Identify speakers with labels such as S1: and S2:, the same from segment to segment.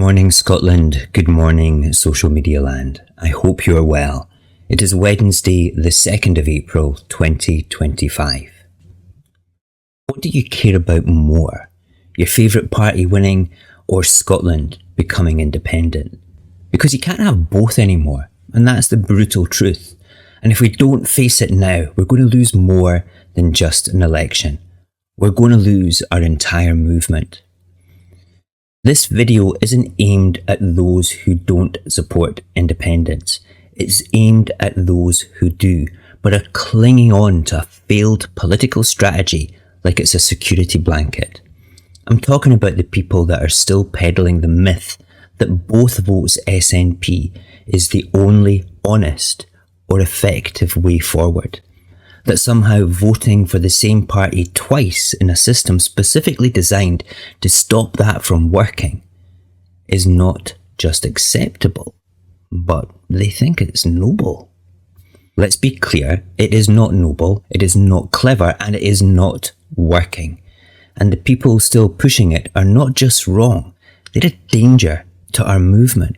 S1: morning, Scotland. Good morning, social media land. I hope you are well. It is Wednesday, the 2nd of April, 2025. What do you care about more? Your favourite party winning or Scotland becoming independent? Because you can't have both anymore, and that's the brutal truth. And if we don't face it now, we're going to lose more than just an election. We're going to lose our entire movement. This video isn't aimed at those who don't support independence. It's aimed at those who do, but are clinging on to a failed political strategy like it's a security blanket. I'm talking about the people that are still peddling the myth that both votes SNP is the only honest or effective way forward. That somehow voting for the same party twice in a system specifically designed to stop that from working is not just acceptable, but they think it's noble. Let's be clear, it is not noble, it is not clever, and it is not working. And the people still pushing it are not just wrong, they're a danger to our movement.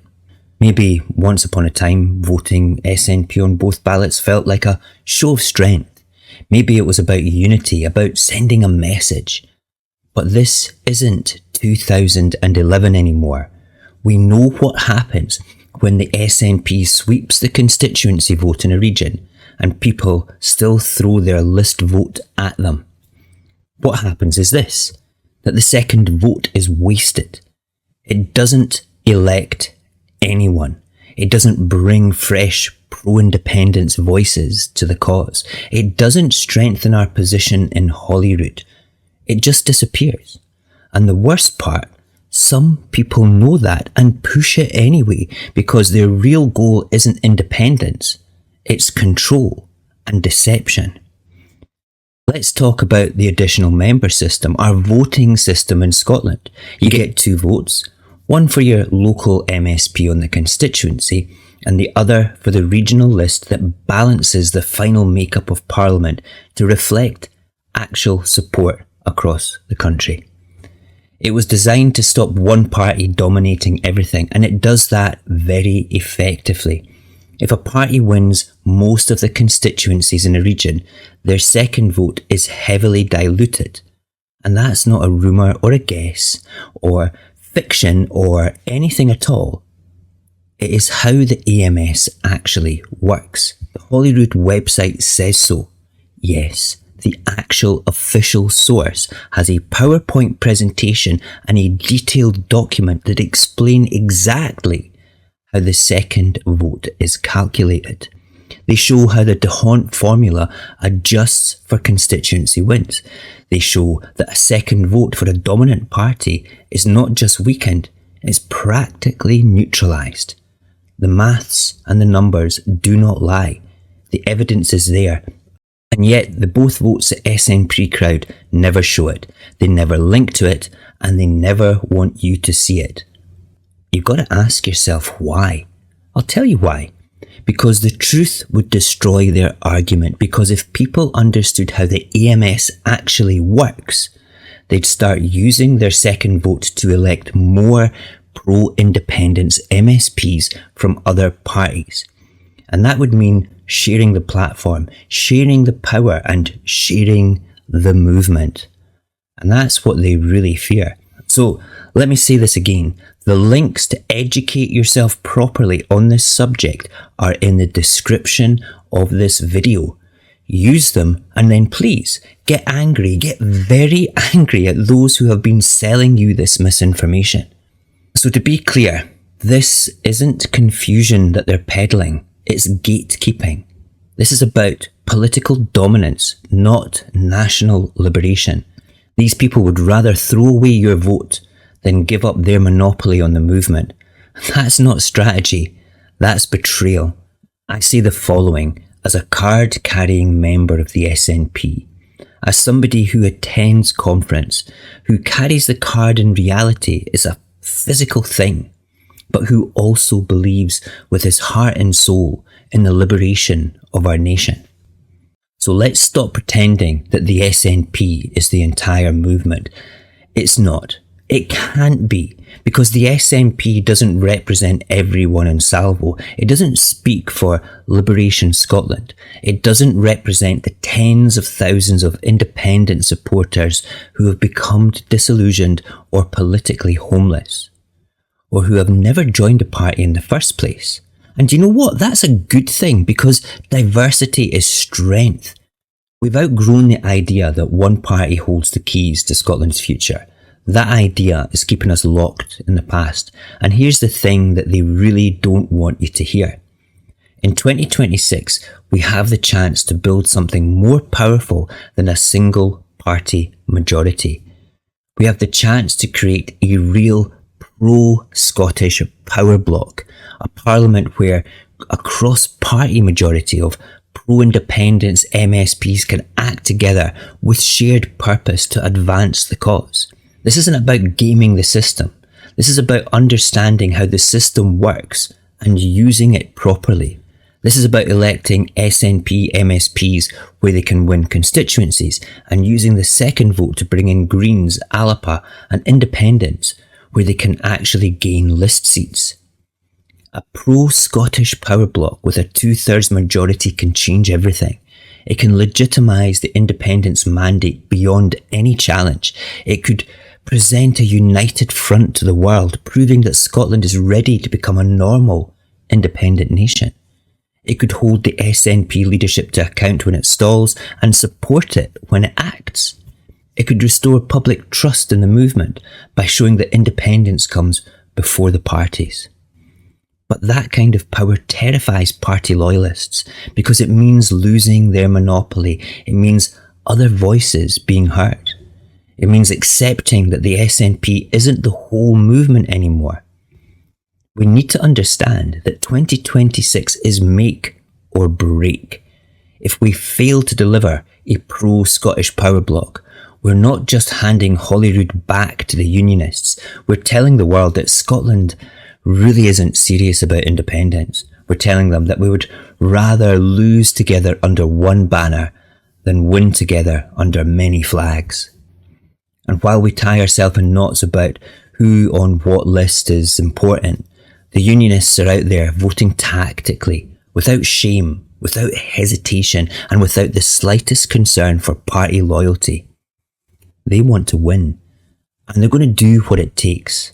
S1: Maybe once upon a time, voting SNP on both ballots felt like a show of strength. Maybe it was about unity, about sending a message. But this isn't 2011 anymore. We know what happens when the SNP sweeps the constituency vote in a region and people still throw their list vote at them. What happens is this, that the second vote is wasted. It doesn't elect anyone. It doesn't bring fresh pro-independence voices to the cause. It doesn't strengthen our position in Holyrood. It just disappears. And the worst part, some people know that and push it anyway because their real goal isn't independence, it's control and deception. Let's talk about the additional member system, our voting system in Scotland. You get 2 votes, one for your local MSP on the constituency and the other for the regional list that balances the final makeup of Parliament to reflect actual support across the country. It was designed to stop one party dominating everything, and it does that very effectively. If a party wins most of the constituencies in a region, their second vote is heavily diluted. And that's not a rumour or a guess or fiction or anything at all. It is how the AMS actually works. The Holyrood website says so. Yes, the actual official source has a PowerPoint presentation and a detailed document that explain exactly how the second vote is calculated. They show how the D'Hondt formula adjusts for constituency wins. They show that a second vote for a dominant party is not just weakened, it's practically neutralised. The maths and the numbers do not lie. The evidence is there. And yet the both votes at SNP crowd never show it. They never link to it and they never want you to see it. You've got to ask yourself why. I'll tell you why. Because the truth would destroy their argument. Because if people understood how the AMS actually works, they'd start using their second vote to elect more pro-independence MSPs from other parties. And that would mean sharing the platform, sharing the power and sharing the movement. And that's what they really fear. So let me say this again. The links to educate yourself properly on this subject are in the description of this video. Use them and then please get angry, get very angry at those who have been selling you this misinformation. So to be clear, this isn't confusion that they're peddling, it's gatekeeping. This is about political dominance, not national liberation. These people would rather throw away your vote than give up their monopoly on the movement. That's not strategy, that's betrayal. I say the following as a card-carrying member of the SNP, as somebody who attends conference, who carries the card in reality is a physical thing, but who also believes with his heart and soul in the liberation of our nation. So let's stop pretending that the SNP is the entire movement. It's not. It can't be, because the SNP doesn't represent everyone in Salvo. It doesn't speak for Liberation Scotland. It doesn't represent the tens of thousands of independent supporters who have become disillusioned or politically homeless, or who have never joined a party in the first place. And you know what? That's a good thing, because diversity is strength. We've outgrown the idea that one party holds the keys to Scotland's future. That idea is keeping us locked in the past. And here's the thing that they really don't want you to hear. In 2026, we have the chance to build something more powerful than a single party majority. We have the chance to create a real pro-Scottish power bloc, a parliament where a cross-party majority of pro-independence MSPs can act together with shared purpose to advance the cause. This isn't about gaming the system. This is about understanding how the system works and using it properly. This is about electing SNP MSPs where they can win constituencies and using the second vote to bring in Greens, ALPA and Independents where they can actually gain list seats. A pro-Scottish power bloc with a 2/3 majority can change everything. It can legitimise the independence mandate beyond any challenge. It could present a united front to the world, proving that Scotland is ready to become a normal, independent nation. It could hold the SNP leadership to account when it stalls and support it when it acts. It could restore public trust in the movement by showing that independence comes before the parties. But that kind of power terrifies party loyalists because it means losing their monopoly. It means other voices being heard. It means accepting that the SNP isn't the whole movement anymore. We need to understand that 2026 is make or break. If we fail to deliver a pro-Scottish power bloc, we're not just handing Holyrood back to the Unionists. We're telling the world that Scotland really isn't serious about independence. We're telling them that we would rather lose together under one banner than win together under many flags. And while we tie ourselves in knots about who on what list is important, the Unionists are out there voting tactically, without shame, without hesitation, and without the slightest concern for party loyalty. They want to win, and they're going to do what it takes.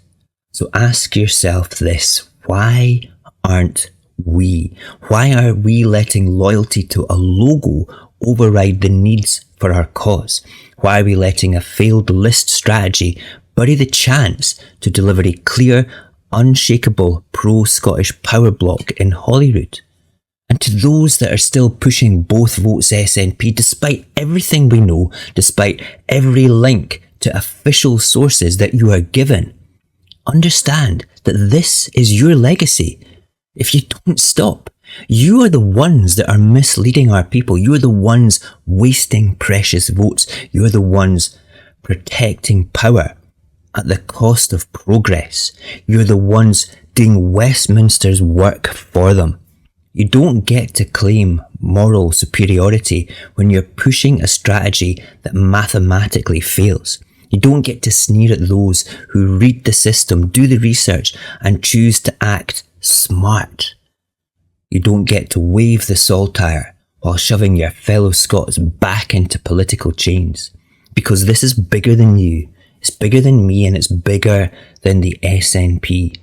S1: So ask yourself this: why aren't we? Why are we letting loyalty to a logo override the needs for our cause? Why are we letting a failed list strategy bury the chance to deliver a clear, unshakable pro-Scottish power bloc in Holyrood? And to those that are still pushing both votes SNP, despite everything we know, despite every link to official sources that you are given, understand that this is your legacy. If you don't stop, you are the ones that are misleading our people. You are the ones wasting precious votes. You are the ones protecting power at the cost of progress. You're the ones doing Westminster's work for them. You don't get to claim moral superiority when you're pushing a strategy that mathematically fails. You don't get to sneer at those who read the system, do the research, and choose to act smart. You don't get to wave the saltire while shoving your fellow Scots back into political chains. Because this is bigger than you, it's bigger than me, and it's bigger than the SNP.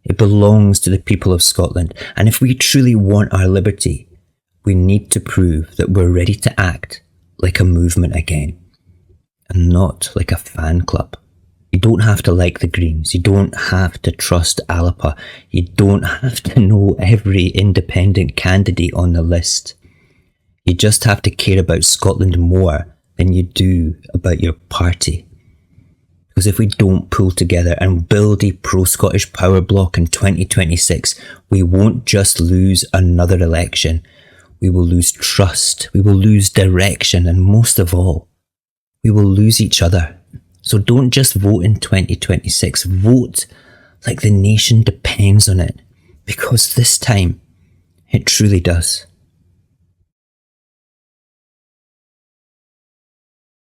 S1: It belongs to the people of Scotland, and if we truly want our liberty, we need to prove that we're ready to act like a movement again, and not like a fan club. You don't have to like the Greens, you don't have to trust ALPA, you don't have to know every independent candidate on the list. You just have to care about Scotland more than you do about your party. Because if we don't pull together and build a pro-Scottish power bloc in 2026, we won't just lose another election. We will lose trust, we will lose direction, and most of all, we will lose each other. So don't just vote in 2026, vote like the nation depends on it. Because this time, it truly does.